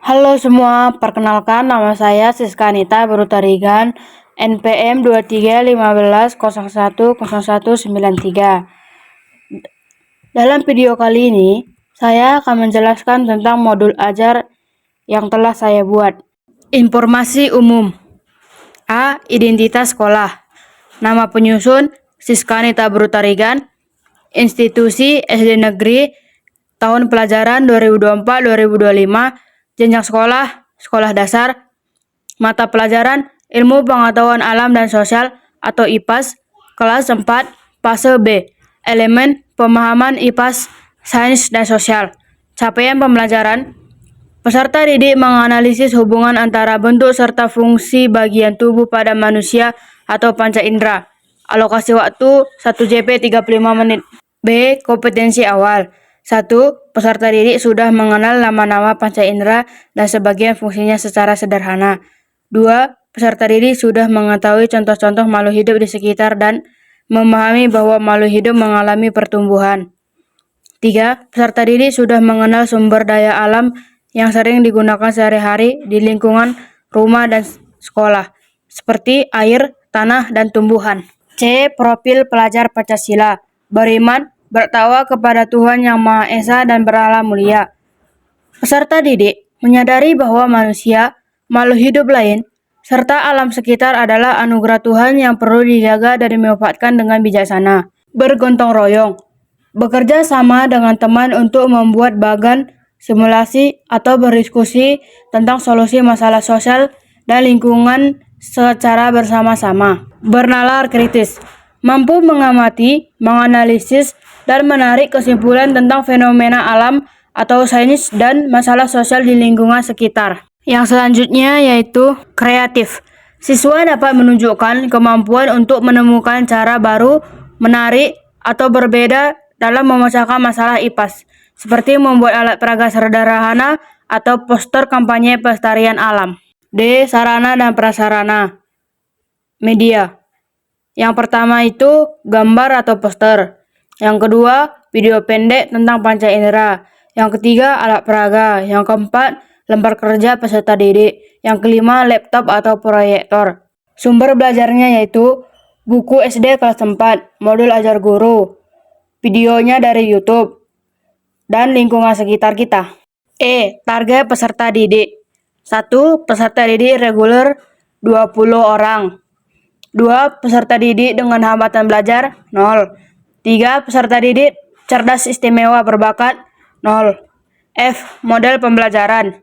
Halo semua, perkenalkan nama saya Siska Anita Berutarigan, NPM 2315010193. Dalam video kali ini, saya akan menjelaskan tentang modul ajar yang telah saya buat. Informasi umum. A. Identitas sekolah. Nama penyusun Siska Anita Berutarigan. Institusi SD Negeri. Tahun pelajaran 2024-2025. Jenjang sekolah, sekolah dasar. Mata pelajaran Ilmu Pengetahuan Alam dan Sosial atau IPAS, kelas 4, fase B. Elemen pemahaman IPAS, sains dan sosial. Capaian pembelajaran. Peserta didik menganalisis hubungan antara bentuk serta fungsi bagian tubuh pada manusia atau panca indera. Alokasi waktu 1 JP 35 menit. B. Kompetensi awal. 1. Peserta didik sudah mengenal nama-nama panca indera dan sebagian fungsinya secara sederhana. 2. Peserta didik sudah mengetahui contoh-contoh makhluk hidup di sekitar dan memahami bahwa makhluk hidup mengalami pertumbuhan. 3. Peserta didik sudah mengenal sumber daya alam yang sering digunakan sehari-hari di lingkungan rumah dan sekolah, seperti air, tanah, dan tumbuhan. C. Profil pelajar Pancasila. Beriman, bertakwa kepada Tuhan Yang Maha Esa dan berakhlak mulia. Peserta didik menyadari bahwa manusia, makhluk hidup lain, serta alam sekitar adalah anugerah Tuhan yang perlu dijaga dan dimanfaatkan dengan bijaksana. Bergotong royong. Bekerja sama dengan teman untuk membuat bagan, simulasi, atau berdiskusi tentang solusi masalah sosial dan lingkungan secara bersama-sama. Bernalar kritis. Mampu mengamati, menganalisis, dan menarik kesimpulan tentang fenomena alam atau sains dan masalah sosial di lingkungan sekitar. Yang selanjutnya yaitu kreatif. Siswa dapat menunjukkan kemampuan untuk menemukan cara baru, menarik, atau berbeda dalam memecahkan masalah IPAS, seperti membuat alat peraga sederhana atau poster kampanye pelestarian alam. D. Sarana dan prasarana. Media. Yang pertama itu gambar atau poster. Yang kedua, video pendek tentang panca indera. Yang ketiga, alat peraga. Yang keempat, lembar kerja peserta didik. Yang kelima, laptop atau proyektor. Sumber belajarnya yaitu buku SD kelas 4, modul ajar guru, videonya dari YouTube, dan lingkungan sekitar kita. E. Target peserta didik. 1. Peserta didik reguler 20 orang. 2. Peserta didik dengan hambatan belajar 0. 3. Peserta didik cerdas istimewa berbakat 0. F. Model pembelajaran.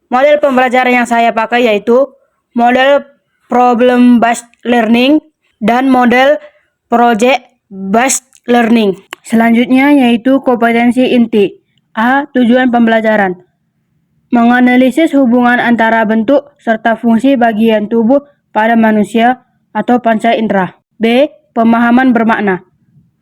Model pembelajaran yang saya pakai yaitu model problem based learning dan model project based learning. Selanjutnya yaitu kompetensi inti. A. Tujuan pembelajaran. Menganalisis hubungan antara bentuk serta fungsi bagian tubuh pada manusia atau panca indera. B. Pemahaman bermakna.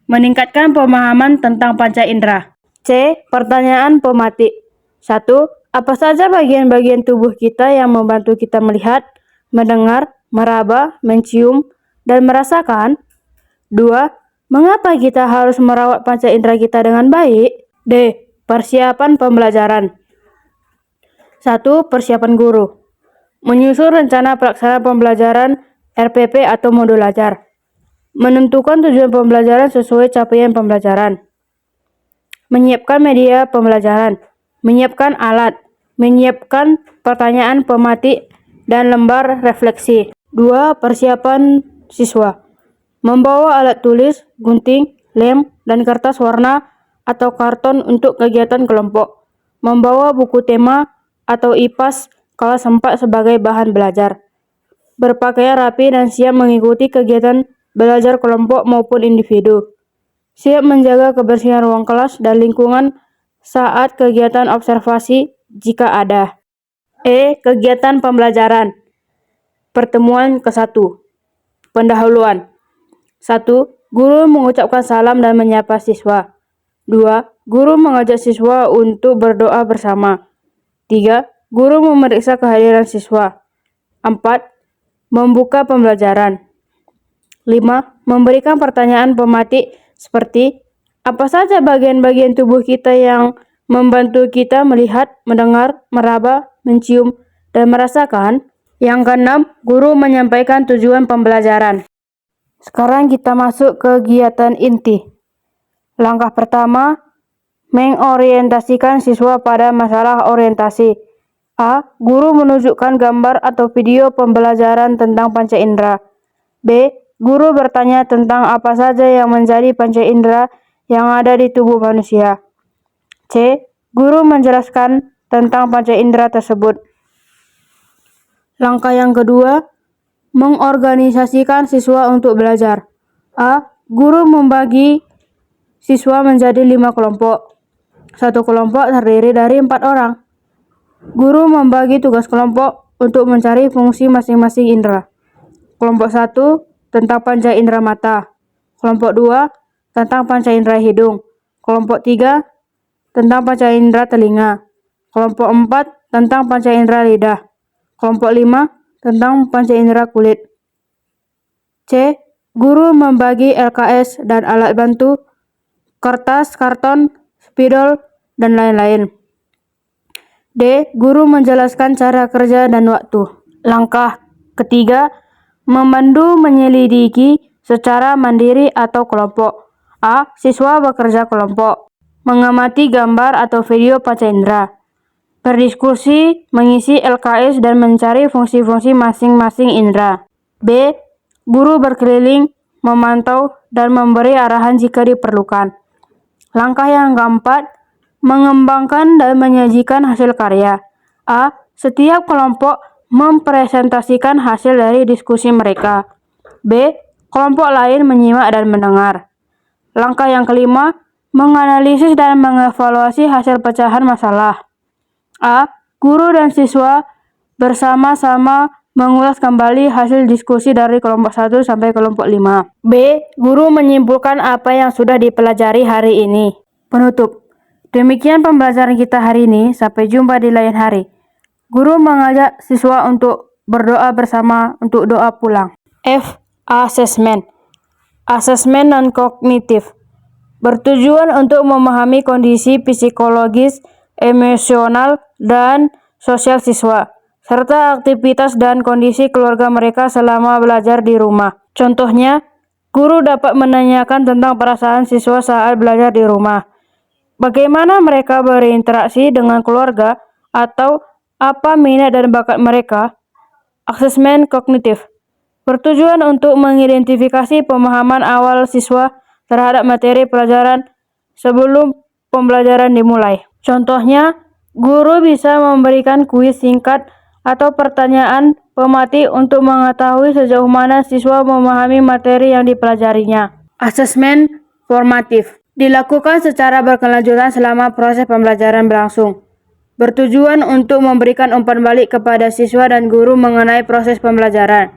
Meningkatkan pemahaman tentang panca indera. C. Pertanyaan pematik. 1. Apa saja bagian-bagian tubuh kita yang membantu kita melihat, mendengar, meraba, mencium, dan merasakan? 2. Mengapa kita harus merawat panca indera kita dengan baik? D. Persiapan pembelajaran. 1. Persiapan guru. Menyusun rencana pelaksanaan pembelajaran RPP atau modul ajar. Menentukan tujuan pembelajaran sesuai capaian pembelajaran. Menyiapkan media pembelajaran. Menyiapkan alat. Menyiapkan pertanyaan pematik dan lembar refleksi. 2. Persiapan siswa. Membawa alat tulis, gunting, lem, dan kertas warna atau karton untuk kegiatan kelompok. Membawa buku tema atau IPAS kelas 4 sebagai bahan belajar. Berpakaian rapi dan siap mengikuti kegiatan belajar kelompok maupun individu. Siap menjaga kebersihan ruang kelas dan lingkungan saat kegiatan observasi jika ada. E. Kegiatan pembelajaran. Pertemuan ke-1. Pendahuluan. 1. Guru mengucapkan salam dan menyapa siswa. 2. Guru mengajak siswa untuk berdoa bersama. 3. Guru memeriksa kehadiran siswa. 4. Membuka pembelajaran. 5. Memberikan pertanyaan pematik seperti apa saja bagian-bagian tubuh kita yang membantu kita melihat, mendengar, meraba, mencium, dan merasakan. Yang keenam, guru menyampaikan tujuan pembelajaran. Sekarang kita masuk ke kegiatan inti. Langkah pertama, mengorientasikan siswa pada masalah orientasi. A. Guru menunjukkan gambar atau video pembelajaran tentang panca indera. B. Guru bertanya tentang apa saja yang menjadi panca indera yang ada di tubuh manusia. C. Guru menjelaskan tentang panca indera tersebut. Langkah yang kedua, mengorganisasikan siswa untuk belajar. A. Guru membagi siswa menjadi 5 kelompok. Satu kelompok terdiri dari 4 orang. Guru membagi tugas kelompok untuk mencari fungsi masing-masing indera. Kelompok 1 tentang panca indera mata. Kelompok 2 tentang panca indera hidung. Kelompok 3 tentang panca indera telinga. Kelompok 4 tentang panca indera lidah. Kelompok 5 tentang panca indera kulit. C. Guru membagi LKS dan alat bantu, kertas, karton, spidol, dan lain-lain. D. Guru menjelaskan cara kerja dan waktu. Langkah ketiga, memandu menyelidiki secara mandiri atau kelompok. A. Siswa bekerja kelompok. Mengamati gambar atau video panca indera. Berdiskusi, mengisi LKS dan mencari fungsi-fungsi masing-masing indera. B. Guru berkeliling, memantau, dan memberi arahan jika diperlukan. Langkah yang keempat, mengembangkan dan menyajikan hasil karya. A. Setiap kelompok mempresentasikan hasil dari diskusi mereka. B. Kelompok lain menyimak dan mendengar. Langkah yang kelima, menganalisis dan mengevaluasi hasil pecahan masalah. A. Guru dan siswa bersama-sama mengulas kembali hasil diskusi dari kelompok 1 sampai kelompok 5. B. Guru menyimpulkan apa yang sudah dipelajari hari ini. Penutup. Demikian pembelajaran kita hari ini. Sampai jumpa di lain hari. Guru mengajak siswa untuk berdoa bersama untuk doa pulang. F. Assessment. Asesmen non-kognitif. Bertujuan untuk memahami kondisi psikologis, emosional, dan sosial siswa, serta aktivitas dan kondisi keluarga mereka selama belajar di rumah. Contohnya, guru dapat menanyakan tentang perasaan siswa saat belajar di rumah. Bagaimana mereka berinteraksi dengan keluarga atau apa minat dan bakat mereka. Asesmen kognitif bertujuan untuk mengidentifikasi pemahaman awal siswa terhadap materi pelajaran sebelum pembelajaran dimulai. Contohnya, guru bisa memberikan kuis singkat atau pertanyaan pematih untuk mengetahui sejauh mana siswa memahami materi yang dipelajarinya. Asesmen formatif dilakukan secara berkelanjutan selama proses pembelajaran berlangsung. Bertujuan untuk memberikan umpan balik kepada siswa dan guru mengenai proses pembelajaran.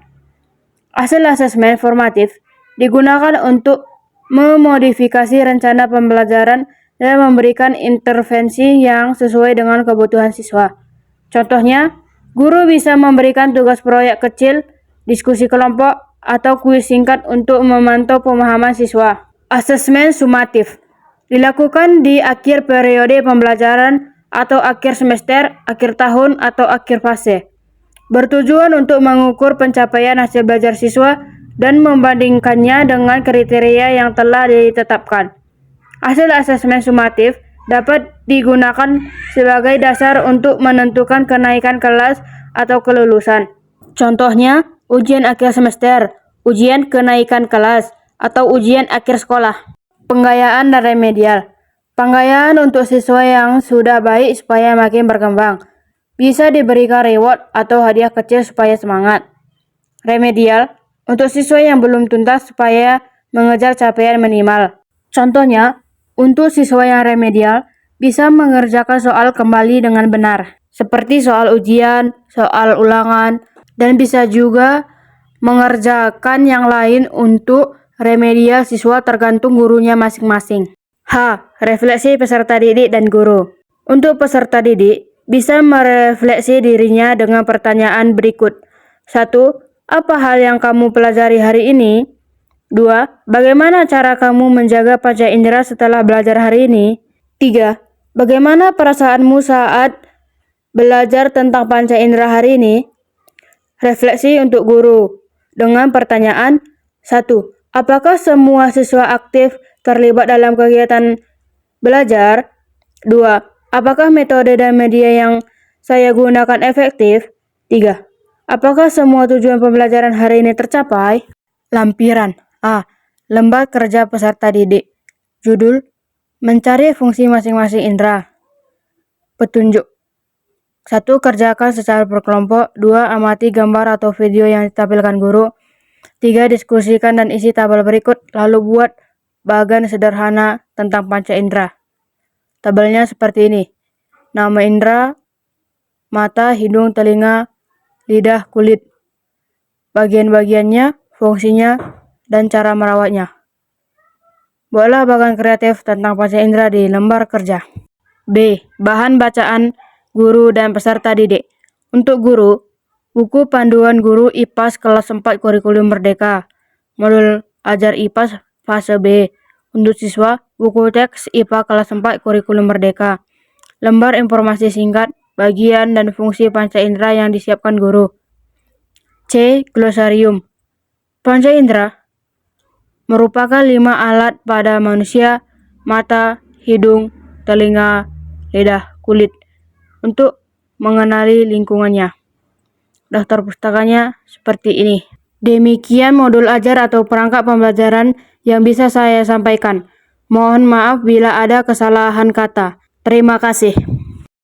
Hasil asesmen formatif digunakan untuk memodifikasi rencana pembelajaran dan memberikan intervensi yang sesuai dengan kebutuhan siswa. Contohnya, guru bisa memberikan tugas proyek kecil, diskusi kelompok, atau kuis singkat untuk memantau pemahaman siswa. Asesmen sumatif dilakukan di akhir periode pembelajaran atau akhir semester, akhir tahun, atau akhir fase. Bertujuan untuk mengukur pencapaian hasil belajar siswa dan membandingkannya dengan kriteria yang telah ditetapkan. Hasil asesmen sumatif dapat digunakan sebagai dasar untuk menentukan kenaikan kelas atau kelulusan. Contohnya, ujian akhir semester, ujian kenaikan kelas, atau ujian akhir sekolah. Penggayaan dan remedial. Penggayaan untuk siswa yang sudah baik supaya makin berkembang. Bisa diberikan reward atau hadiah kecil supaya semangat. Remedial untuk siswa yang belum tuntas supaya mengejar capaian minimal. Contohnya, untuk siswa yang remedial bisa mengerjakan soal kembali dengan benar, seperti soal ujian, soal ulangan, dan bisa juga mengerjakan yang lain untuk remedial siswa tergantung gurunya masing-masing. H. Refleksi peserta didik dan guru. Untuk peserta didik, bisa merefleksi dirinya dengan pertanyaan berikut. 1. Apa hal yang kamu pelajari hari ini? 2. Bagaimana cara kamu menjaga panca indera setelah belajar hari ini? 3. Bagaimana perasaanmu saat belajar tentang panca indera hari ini? Refleksi untuk guru dengan pertanyaan 1. Apakah semua siswa aktif terlibat dalam kegiatan belajar? 2. Apakah metode dan media yang saya gunakan efektif? 3. Apakah semua tujuan pembelajaran hari ini tercapai? Lampiran A. Lembar kerja peserta didik. Judul: Mencari fungsi masing-masing indera. Petunjuk: 1. Kerjakan secara berkelompok. 2. Amati gambar atau video yang ditampilkan guru. 3. Diskusikan dan isi tabel berikut, lalu buat bagan sederhana tentang panca indera. Tabelnya seperti ini. Nama indera: mata, hidung, telinga, lidah, kulit. Bagian-bagiannya, fungsinya, dan cara merawatnya. Buatlah bagan kreatif tentang panca indera di lembar kerja. B. Bahan bacaan guru dan peserta didik. Untuk guru, buku panduan guru IPAS kelas 4 kurikulum Merdeka, modul ajar IPAS fase B. Untuk siswa, buku teks IPA kelas 4 kurikulum Merdeka, lembar informasi singkat, bagian dan fungsi panca indera yang disiapkan guru. C. Glosarium. Panca indera merupakan 5 alat pada manusia: mata, hidung, telinga, lidah, kulit, untuk mengenali lingkungannya. Daftar pustakanya seperti ini. Demikian modul ajar atau perangkat pembelajaran yang bisa saya sampaikan. Mohon maaf bila ada kesalahan kata. Terima kasih.